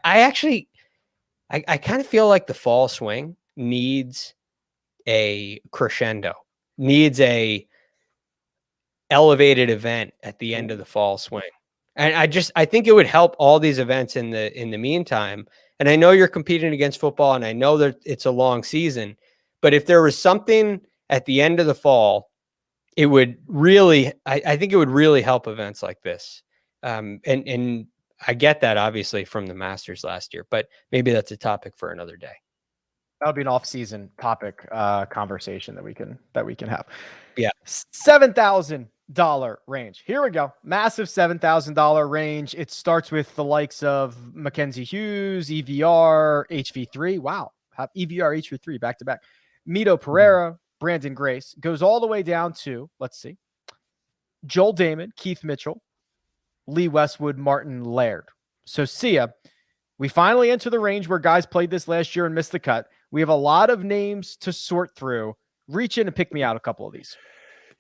kind of feel like the fall swing needs a crescendo, needs a elevated event at the end of the fall swing. And I think it would help all these events in the meantime. And I know you're competing against football, and I know that it's a long season, But if there was something at the end of the fall, it would really, I think it would really help events like this. And I get that obviously from the Masters last year, but maybe that's a topic for another day. That'll be an off-season topic conversation that we can have. Yeah. $7,000 range. Here we go. Massive $7,000 range. It starts with the likes of Mackenzie Hughes, EVR, HV3. Wow. EVR, HV3 back to back. Mito Pereira, Brandon Grace. Goes all the way down to, let's see, Joel Damon, Keith Mitchell, Lee Westwood, Martin Laird. So Sia, we finally enter the range where guys played this last year and missed the cut. We have a lot of names to sort through. Reach in and pick me out a couple of these.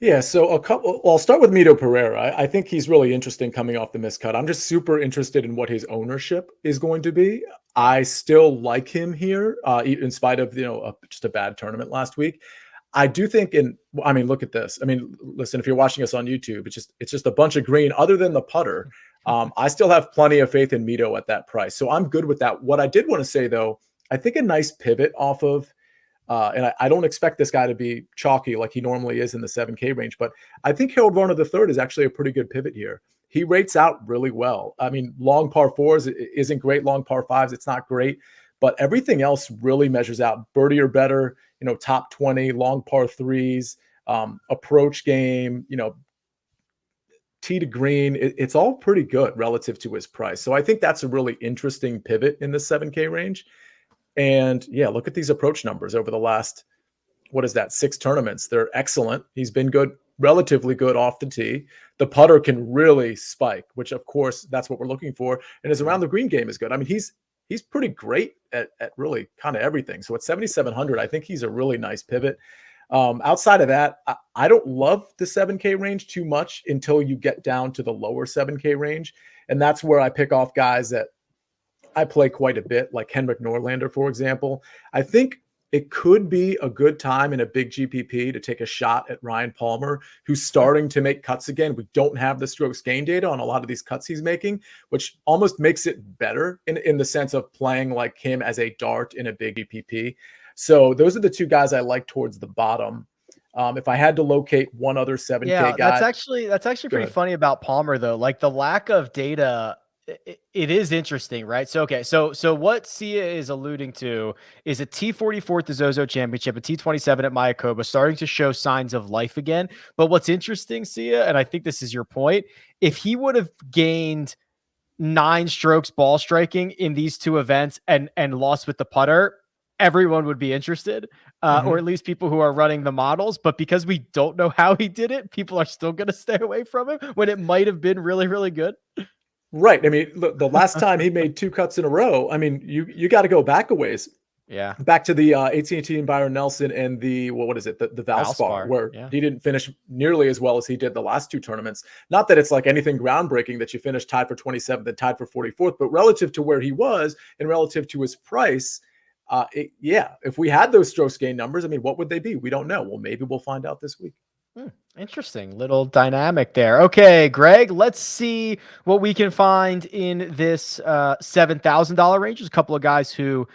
Yeah, so I'll start with Mito Pereira. I think he's really interesting coming off the miscut. I'm just super interested in what his ownership is going to be. I still like him here, in spite of just a bad tournament last week. I do think look at this. I mean, listen, if you're watching us on YouTube, it's just a bunch of green other than the putter. I still have plenty of faith in Mito at that price. So I'm good with that. What I did want to say though, I think a nice pivot off of, and I don't expect this guy to be chalky like he normally is in the 7K range, but I think Harold Varner III is actually a pretty good pivot here. He rates out really well. I mean, long par fours isn't great. Long par fives, it's not great, but everything else really measures out. Birdie or better, top 20, long par threes, approach game, tee to green. It's all pretty good relative to his price. So I think that's a really interesting pivot in the 7K range. And yeah, look at these approach numbers over the last, 6 tournaments. They're excellent. He's been good, relatively good off the tee. The putter can really spike, which of course that's what we're looking for. And his around the green game is good. I mean, he's pretty great at really kind of everything. So at 7,700, I think he's a really nice pivot. Outside of that, I don't love the 7K range too much until you get down to the lower 7K range. And that's where I pick off guys that I play quite a bit, like Henrik Norlander, for example. I think it could be a good time in a big GPP to take a shot at Ryan Palmer, who's starting to make cuts again. We don't have the strokes gain data on a lot of these cuts he's making, which almost makes it better in the sense of playing like him as a dart in a big GPP. So those are the two guys I like towards the bottom. If I had to locate one other 7K guy. That's actually pretty funny about Palmer though. Like the lack of data, it is interesting, right? So, okay. So what Sia is alluding to is a T44 at the Zozo Championship, a T27 at Mayakoba, starting to show signs of life again. But what's interesting, Sia, and I think this is your point, if he would have gained 9 strokes ball striking in these two events and lost with the putter, everyone would be interested, or at least people who are running the models. But because we don't know how he did it, people are still going to stay away from him when it might have been really, really good. Right. I mean, look, the last time he made 2 cuts in a row, I mean, you got to go back a ways. Yeah. Back to the AT&T and Byron Nelson and the, what is it? The Valspar, where he didn't finish nearly as well as he did the last 2 tournaments. Not that it's like anything groundbreaking that you finished tied for 27th and tied for 44th, but relative to where he was and relative to his price, if we had those strokes gain numbers, I mean, what would they be? We don't know. Well, maybe we'll find out this week. Interesting little dynamic there. Okay, Greg, let's see what we can find in this $7,000 range. There's a couple of guys who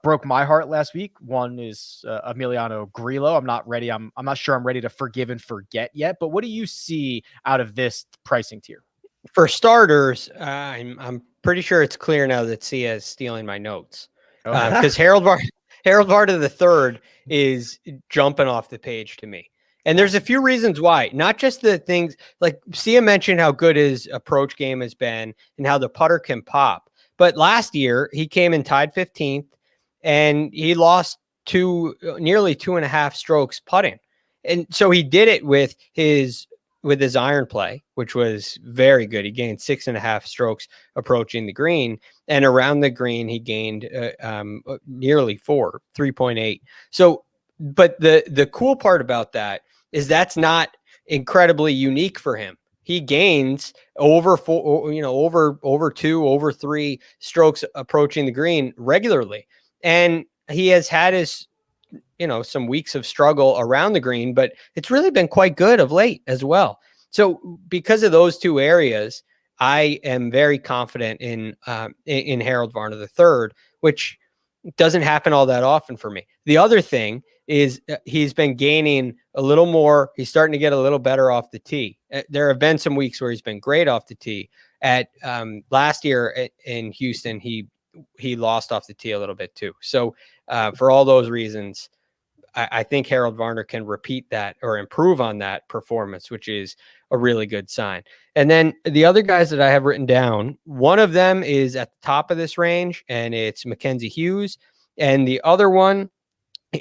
broke my heart last week. One is Emiliano Grillo. I'm not sure I'm ready to forgive and forget yet, but what do you see out of this pricing tier? For starters, I'm pretty sure it's clear now that Sia is stealing my notes. Because Harold Varner III is jumping off the page to me. And there's a few reasons why, not just the things like Sia mentioned how good his approach game has been and how the putter can pop. But last year he came in tied 15th and he lost nearly 2.5 strokes putting. And so he did it with his iron play, which was very good. He gained 6.5 strokes approaching the green, and around the green he gained nearly 3.8. So, but the cool part about that is that's not incredibly unique for him. He gains over 2, over 3 strokes approaching the green regularly. And he has had his, some weeks of struggle around the green, but it's really been quite good of late as well. So because of those 2 areas, I am very confident in Harold Varner III, which doesn't happen all that often for me. The other thing is he's been gaining a little more. He's starting to get a little better off the tee. There have been some weeks where he's been great off the tee. At last year in Houston, he lost off the tee a little bit too. So for all those reasons, I think Harold Varner can repeat that or improve on that performance, which is a really good sign. And then the other guys that I have written down, one of them is at the top of this range, and it's Mackenzie Hughes. And the other one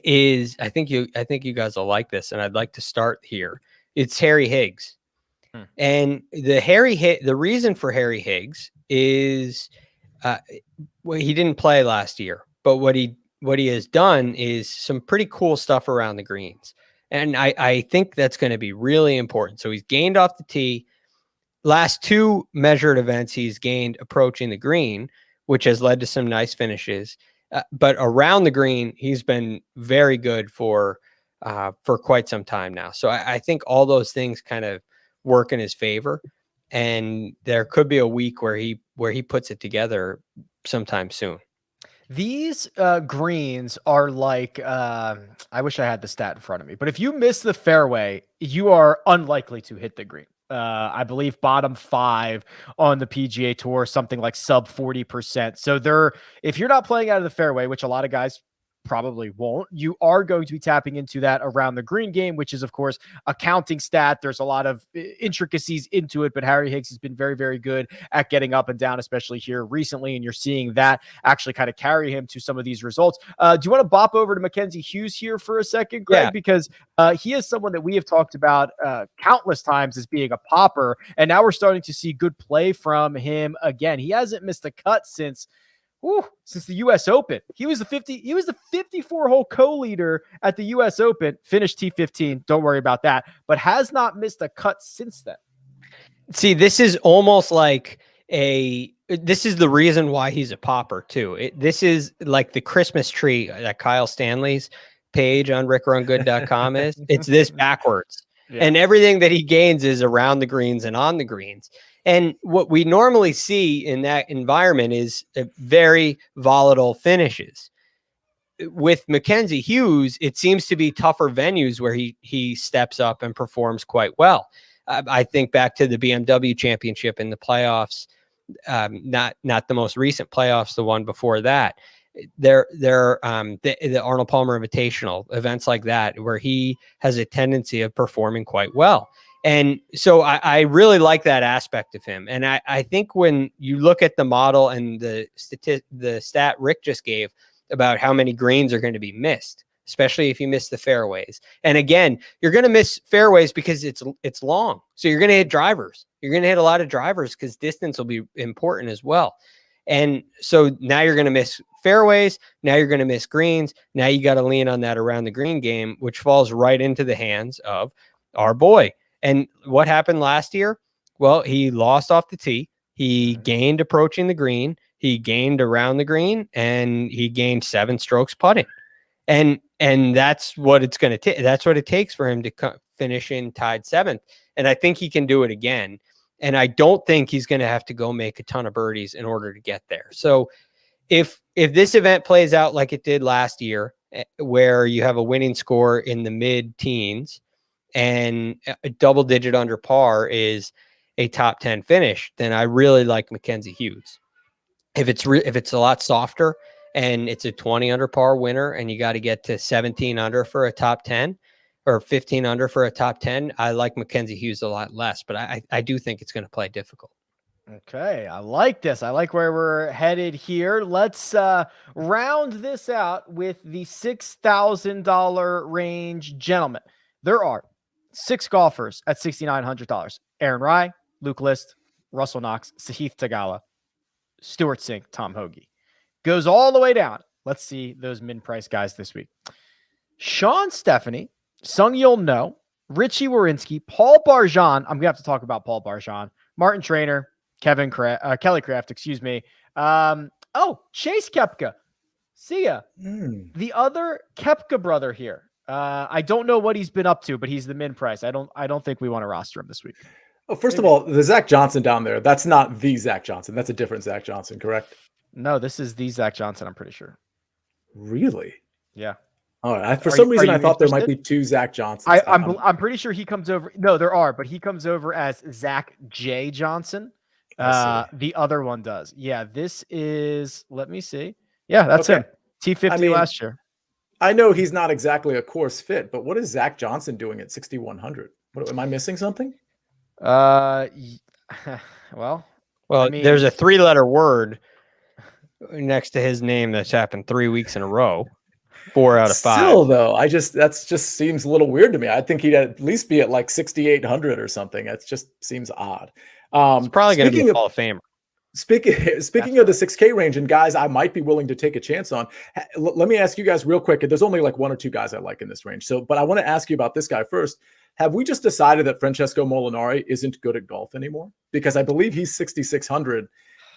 is, I think you guys will like this, and I'd like to start here. It's Harry Higgs. And the reason for Harry Higgs is well, he didn't play last year, but what he has done is some pretty cool stuff around the greens. And I think that's going to be really important. So he's gained off the tee. Last two measured events, he's gained approaching the green, which has led to some nice finishes. But around the green, he's been very good for quite some time now. So I think all those things kind of work in his favor. And there could be a week where he puts it together sometime soon. These greens are like, I wish I had the stat in front of me, but if you miss the fairway, you are unlikely to hit the green. I believe bottom 5 on the PGA Tour, something like sub 40%. So if you're not playing out of the fairway, which a lot of guys probably won't, you are going to be tapping into that around the green game, which is of course a counting stat. There's a lot of intricacies into it, but Harry Higgs has been very, very good at getting up and down, especially here recently. And you're seeing that actually kind of carry him to some of these results. Do you want to bop over to Mackenzie Hughes here for a second, Greg? Yeah. Because he is someone that we have talked about countless times as being a popper. And now we're starting to see good play from him again. He hasn't missed a cut since the U.S. Open. He was the 54-hole co-leader at the U.S. Open, finished T15. Don't worry about that, but has not missed a cut since then. See, this is almost like this is the reason why he's a popper too. This is like the Christmas tree that Kyle Stanley's page on RickRunGood.com is. It's this backwards. Yeah. And everything that he gains is around the greens and on the greens. And what we normally see in that environment is very volatile finishes. With Mackenzie Hughes, it seems to be tougher venues where he steps up and performs quite well. I think back to the BMW Championship in the playoffs, not the most recent playoffs, the one before that. The Arnold Palmer Invitational, events like that, where he has a tendency of performing quite well. And so I really like that aspect of him. And I think when you look at the model and the stat Rick just gave about how many greens are going to be missed, especially if you miss the fairways. And again, you're going to miss fairways because it's long. So you're going to hit drivers. You're going to hit a lot of drivers because distance will be important as well. And so now you're going to miss fairways. Now you're going to miss greens. Now you got to lean on that around the green game, which falls right into the hands of our boy. And what happened last year? Well, he lost off the tee. He gained approaching the green. He gained around the green, and he gained 7 strokes putting. And that's what it's going to take. That's what it takes for him to finish in tied 7th. And I think he can do it again. And I don't think he's going to have to go make a ton of birdies in order to get there. So if this event plays out like it did last year, where you have a winning score in the mid-teens and a double-digit under par is a top 10 finish, then I really like Mackenzie Hughes. If it's a lot softer and it's a 20 under par winner and you got to get to 17 under for a top 10 or 15 under for a top 10, I like Mackenzie Hughes a lot less, but I do think it's going to play difficult. Okay, I like this. I like where we're headed here. Let's round this out with the $6,000 range. Gentlemen, there are 6 golfers at $6,900. Aaron Rai, Luke List, Russell Knox, Sahith Theegala, Stuart Sink, Tom Hoge. Goes all the way down. Let's see those min-price guys this week. Sean Stephanie, Sung-Yul No, Richie Warinsky, Paul Barjon. I'm going to have to talk about Paul Barjon. Martin Trainer, Kelly Craft, excuse me. Chase Koepka. See ya. The other Koepka brother here. I don't know what he's been up to, but he's the min price. I don't think we want to roster him this week. Oh, first of all, the Zach Johnson down there, that's not the Zach Johnson. That's a different Zach Johnson, correct? No, this is the Zach Johnson, I'm pretty sure. Really? Yeah. All right. For Are some you- reason, are I you thought there might interested? be two Zach Johnsons. I'm pretty sure he comes over. No, there are, but he comes over as Zach J. Johnson. I see. The other one does. Yeah, this is. Let me see. Yeah, that's Okay. him. T50 I mean, last year. I know he's not exactly a course fit, but what is Zach Johnson doing at 6,100? What, am I missing something? Y- well, Well, I mean, there's a 3-letter word next to his name that's happened 3 weeks in a row. 4 out of 5. Still, though, that's just seems a little weird to me. I think he'd at least be at like 6,800 or something. That just seems odd. It's probably going to be Speaking a of Hall of Famer. speaking of the 6K range and guys I might be willing to take a chance on. Let me ask you guys real quick. There's only like one or two guys I like in this range. So, but I want to ask you about this guy first. Have we just decided that Francesco Molinari isn't good at golf anymore? Because I believe he's 6,600,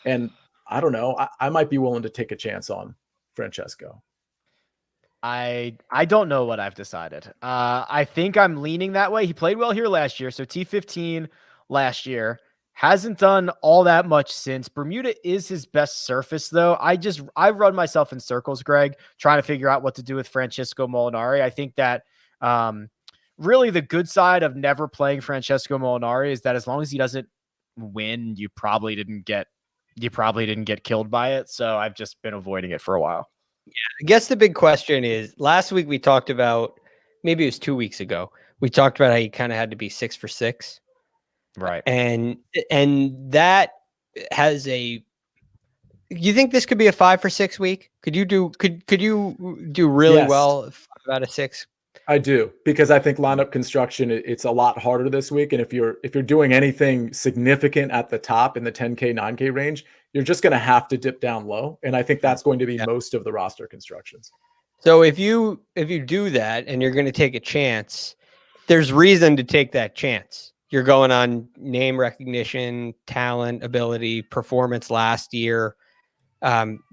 and I don't know. I might be willing to take a chance on Francesco. I don't know what I've decided. I think I'm leaning that way. He played well here last year, so T15 last year. Hasn't done all that much since. Bermuda is his best surface, though. I run myself in circles, Greg, trying to figure out what to do with Francesco Molinari. I think that really the good side of never playing Francesco Molinari is that as long as he doesn't win, you probably didn't get killed by it. So I've just been avoiding it for a while. I guess the big question is, last week we talked about, maybe it was 2 weeks ago, we talked about how you kind of had to be 6 for 6. Right. And that has you think this could be a 5 for 6 week? Could you do really Yes. well 5 out of 6? I do, because I think lineup construction, it's a lot harder this week. And if you're doing anything significant at the top in the 10K, 9K range, you're just going to have to dip down low. And I think that's going to be most of the roster constructions. So if you do that and you're going to take a chance, there's reason to take that chance. You're going on name recognition, talent, ability, performance last year,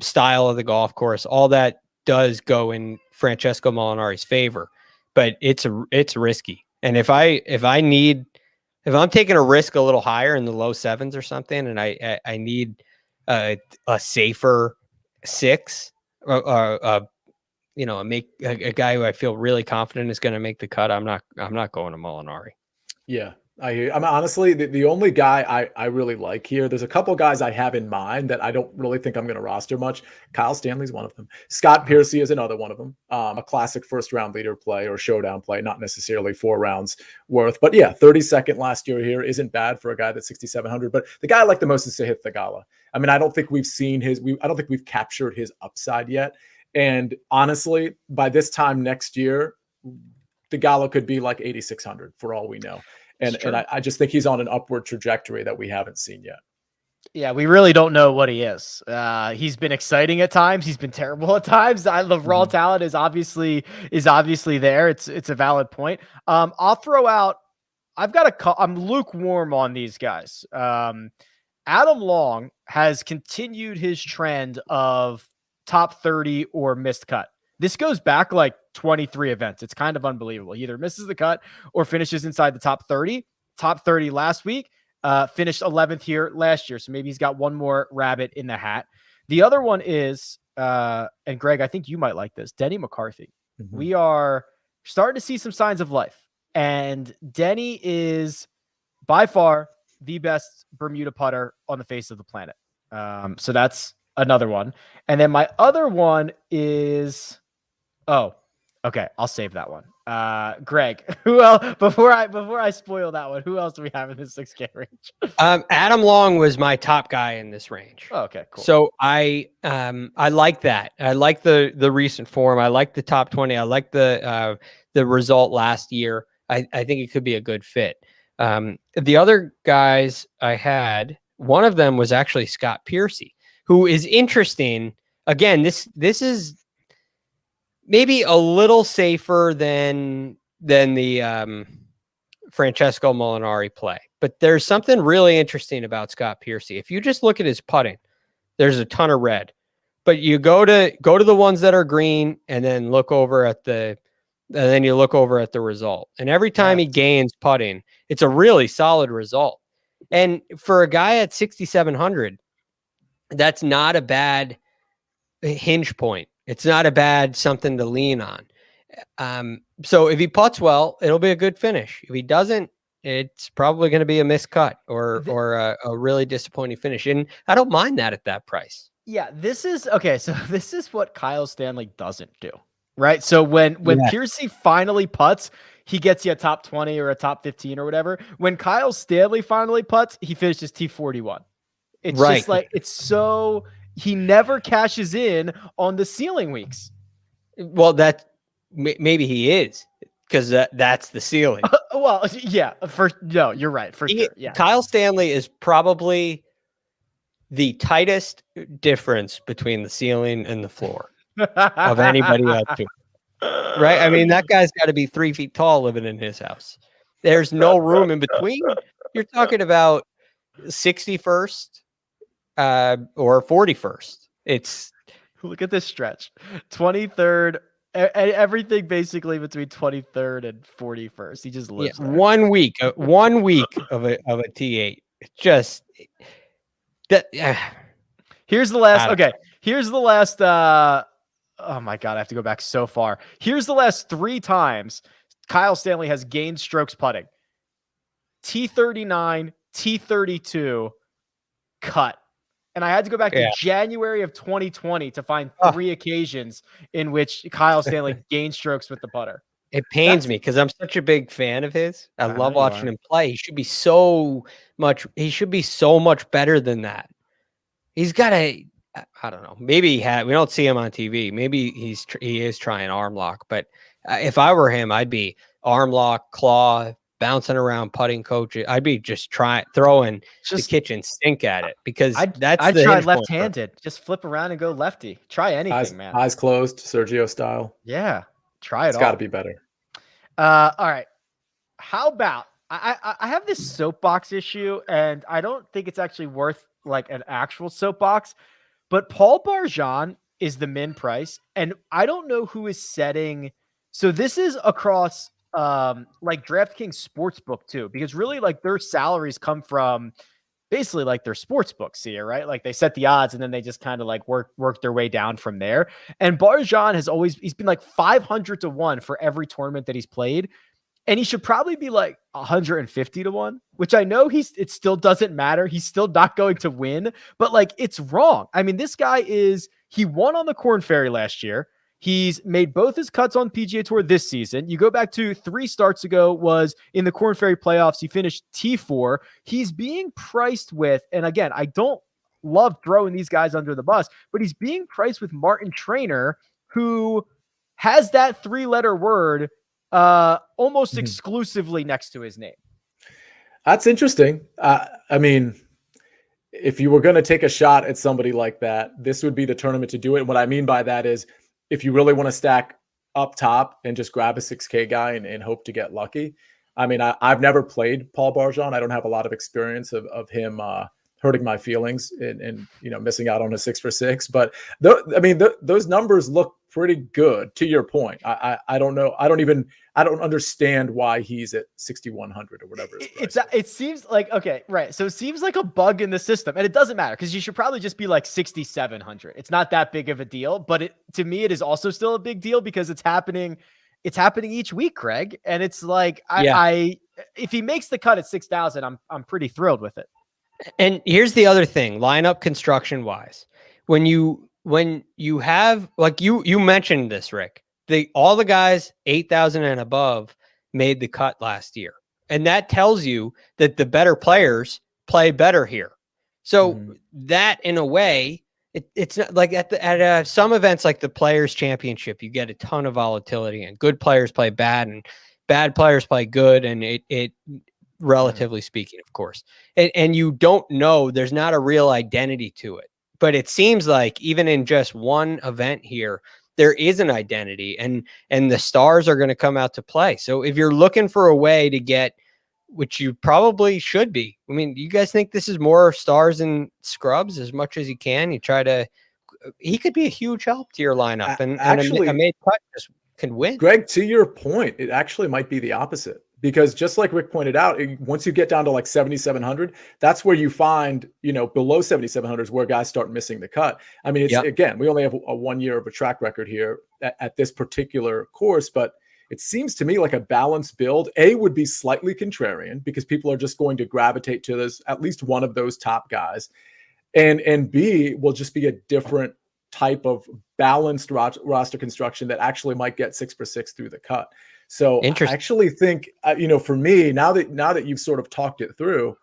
style of the golf course. All that does go in Francesco Molinari's favor, but it's risky. And if I'm taking a risk a little higher in the low 7s or something, and I need a safer 6, a guy who I feel really confident is going to make the cut, I'm not going to Molinari. Yeah. I'm honestly the only guy I really like here. There's a couple guys I have in mind that I don't really think I'm going to roster much. Kyle Stanley's one of them. Scott Piercy is another one of them. A classic first round leader play or showdown play, not necessarily 4 rounds worth, but yeah, 32nd last year here isn't bad for a guy that's 6,700. But the guy I like the most is Sahith Theegala. I mean, I don't think we've seen I don't think we've captured his upside yet. And honestly, by this time next year, Theegala could be like 8,600 for all we know. And I just think he's on an upward trajectory that we haven't seen yet. Yeah, we really don't know what he is. He's been exciting at times. He's been terrible at times. The raw talent is obviously there. It's a valid point. I'll throw out. I'm lukewarm on these guys. Adam Long has continued his trend of top 30 or missed cut. This goes back like 23 events. It's kind of unbelievable. He either misses the cut or finishes inside the top 30. Top 30 last week, finished 11th here last year. So maybe he's got one more rabbit in the hat. The other one is, and Greg, I think you might like this, Denny McCarthy. We are starting to see some signs of life. And Denny is by far the best Bermuda putter on the face of the planet. So that's another one. And then my other one is... Oh, okay. I'll save that one. Greg, who else before I spoil that one? Who else do we have in this 6K range? Adam Long was my top guy in this range. Oh, okay, cool. So I like that. I like the recent form. I like the top 20. I like the result last year. I think it could be a good fit. The other guys I had, one of them was actually Scott Piercy, who is interesting. Again, this is maybe a little safer than the Francesco Molinari play. But there's something really interesting about Scott Piercy. If you just look at his putting, there's a ton of red. But you go to the ones that are green and then look over at the result. And every time he gains putting, it's a really solid result. And for a guy at 6,700, that's not a bad hinge point. It's not a bad something to lean on. So if he putts well, it'll be a good finish. If he doesn't, it's probably going to be a miscut or a really disappointing finish. And I don't mind that at that price. Yeah, this is okay. So this is what Kyle Stanley doesn't do, right? So when Piercy finally putts, he gets you a top 20 or a top 15 or whatever. When Kyle Stanley finally putts, he finishes T41. It's just like he never cashes in on the ceiling weeks. Well, maybe he is because that's the ceiling. Well, yeah, you're right. For sure. Yeah. Kyle Stanley is probably the tightest difference between the ceiling and the floor of anybody out there. Right? I mean, that guy's got to be 3 feet tall living in his house. There's no room in between. You're talking about 61st or 41st. It's look at this stretch. 23rd, everything basically between 23rd and 41st. He just lives there. 1 week of a T8. It's just that. Here's the last. Okay, here's the last. Oh my God, I have to go back so far. Here's the last 3 times Kyle Stanley has gained strokes putting. T39, T32, cut. And I had to go back to January of 2020 to find 3 occasions in which Kyle Stanley gained strokes with the putter. It pains me because I'm such a big fan of his. I love watching him play. He should be so much better than that. He's got I don't know. Maybe we don't see him on TV. Maybe he is trying arm lock, but if I were him, I'd be arm lock, claw, bouncing around putting coaches. I'd be just throwing the kitchen sink at it because I'd try left-handed. Just flip around and go lefty. Try anything, man. Eyes closed, Sergio style. Yeah, try it. It's got to be better. All right. How about I have this soapbox issue, and I don't think it's actually worth like an actual soapbox, but Paul Barjon is the min price, and I don't know who is setting. So this is across like DraftKings Sportsbook too, because really like their salaries come from basically like their sports books here, right? Like they set the odds and then they just kind of like work their way down from there. And Barjon he's been like 500 to 1 for every tournament that he's played. And he should probably be like 150 to 1, which I know it still doesn't matter. He's still not going to win, but like it's wrong. I mean, this guy he won on the Corn Ferry last year. He's made both his cuts on PGA Tour this season. You go back to 3 starts ago was in the Corn Ferry playoffs. He finished T4. He's being priced with, and again, I don't love throwing these guys under the bus, but he's being priced with Martin Trainer, who has that 3-letter word almost exclusively next to his name. That's interesting. I mean, if you were going to take a shot at somebody like that, this would be the tournament to do it. And what I mean by that is if you really want to stack up top and just grab a 6K guy and hope to get lucky. I mean, I've never played Paul Barjon. I don't have a lot of experience of him hurting my feelings and missing out on a 6 for 6. But those numbers look pretty good. To your point, I don't know. I don't understand why he's at 6,100 or whatever. It seems like okay, right? So it seems like a bug in the system, and it doesn't matter because you should probably just be like 6,700. It's not that big of a deal, but to me, it is also still a big deal because it's happening. It's happening each week, Craig, and it's like if he makes the cut at 6,000, I'm pretty thrilled with it. And here's the other thing, lineup construction wise, when you have, like you mentioned this, Rick, all the guys 8,000 and above made the cut last year. And that tells you that the better players play better here. So that in a way, it's not like at some events like the Players Championship, you get a ton of volatility and good players play bad and bad players play good. And it relatively speaking, of course, and you don't know, there's not a real identity to it, but it seems like even in just one event here, there is an identity and the stars are going to come out to play. So if you're looking for a way to get, which you probably should be, I mean, you guys think this is more stars and scrubs as much as you can, he could be a huge help to your lineup and actually a made cut just can win. Greg, to your point, it actually might be the opposite. because just like Rick pointed out, once you get down to like 7,700, that's where you find, below 7,700 is where guys start missing the cut. I mean, again, we only have a 1 year of a track record here at this particular course, but it seems to me like a balanced build. A would be slightly contrarian because people are just going to gravitate to this, at least one of those top guys. And B will just be a different type of balanced roster construction that actually might get 6 for 6 through the cut. So I actually think, for me, now that you've sort of talked it through,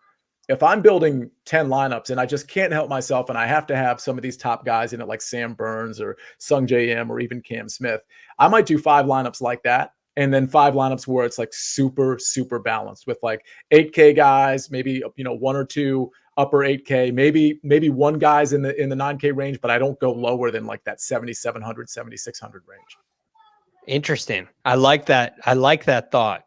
if I'm building 10 lineups and I just can't help myself and I have to have some of these top guys in it, like Sam Burns or Sung J.M. or even Cam Smith, I might do 5 lineups like that. And then 5 lineups where it's like super, super balanced with like 8K guys, maybe, 1 or 2 upper 8K, maybe one guy's in the 9K range, but I don't go lower than like that 7,700, 7,600 range. Interesting. I like that. I like that thought.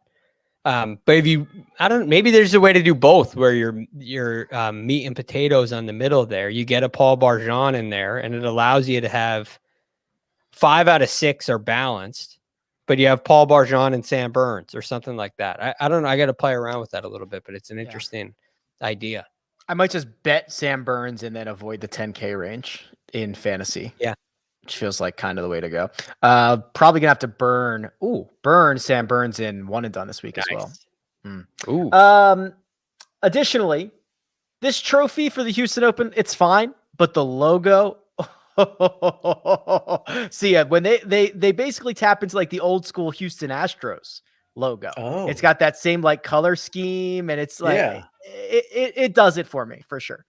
But maybe there's a way to do both where you're meat and potatoes on the middle there. You get a Paul Barjon in there and it allows you to have 5 out of 6 are balanced, but you have Paul Barjon and Sam Burns or something like that. I don't know. I got to play around with that a little bit, but it's an interesting idea. I might just bet Sam Burns and then avoid the 10K range in fantasy. Yeah. Which feels like kind of the way to go. Probably gonna have to burn Sam Burns in one and done this week as well. Ooh. Additionally, this trophy for the Houston Open, it's fine, but the logo. See, when they basically tap into like the old school Houston Astros logo. Oh. It's got that same like color scheme, and it's like it does it for me for sure.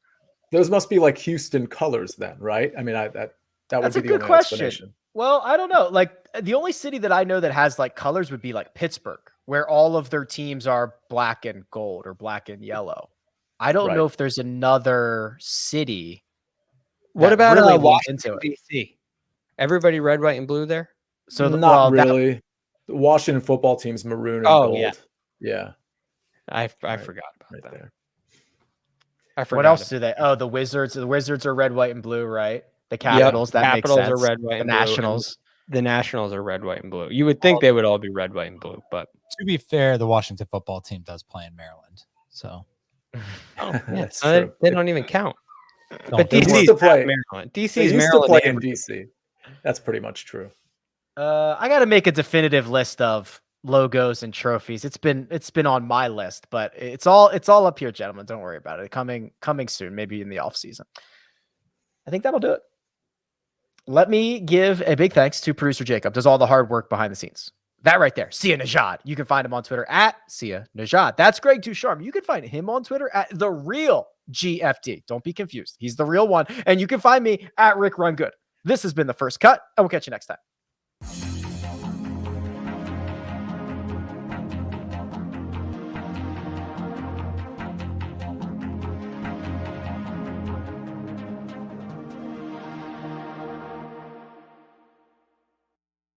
Those must be like Houston colors then, right? I mean, that would That's be a the good only question. explanation. Well, I don't know. Like the only city that I know that has like colors would be like Pittsburgh, where all of their teams are black and gold or black and yellow. I don't know if there's another city. What about really leans Washington, into it. D.C.? Everybody red, white, and blue there? So not really. The Washington football team's maroon and gold. Yeah. I forgot about that. There. I forgot. What else do they? Oh, the Wizards. The Wizards are red, white, and blue, right? The Capitals. That Capitals makes sense. are red, white, the and Nationals. blue. The Nationals are red, white, and blue. You would think they would all be red, white, and blue, but to be fair, the Washington football team does play in Maryland, so they don't even count. But DC DC's to play Maryland. DC's used Maryland. to play in DC. That's pretty much true. I got to make a definitive list of logos and trophies. It's been on my list, but it's all up here, gentlemen. Don't worry about it. Coming soon, maybe in the off season. I think that'll do it. Let me give a big thanks to producer Jacob. Does all the hard work behind the scenes. That right there, Sia Nejad. You can find him on Twitter at Sia Nejad. That's Greg DuCharme. You can find him on Twitter at the real GFD. Don't be confused. He's the real one. And you can find me at RickRunGood. This has been The First Cut, and we'll catch you next time.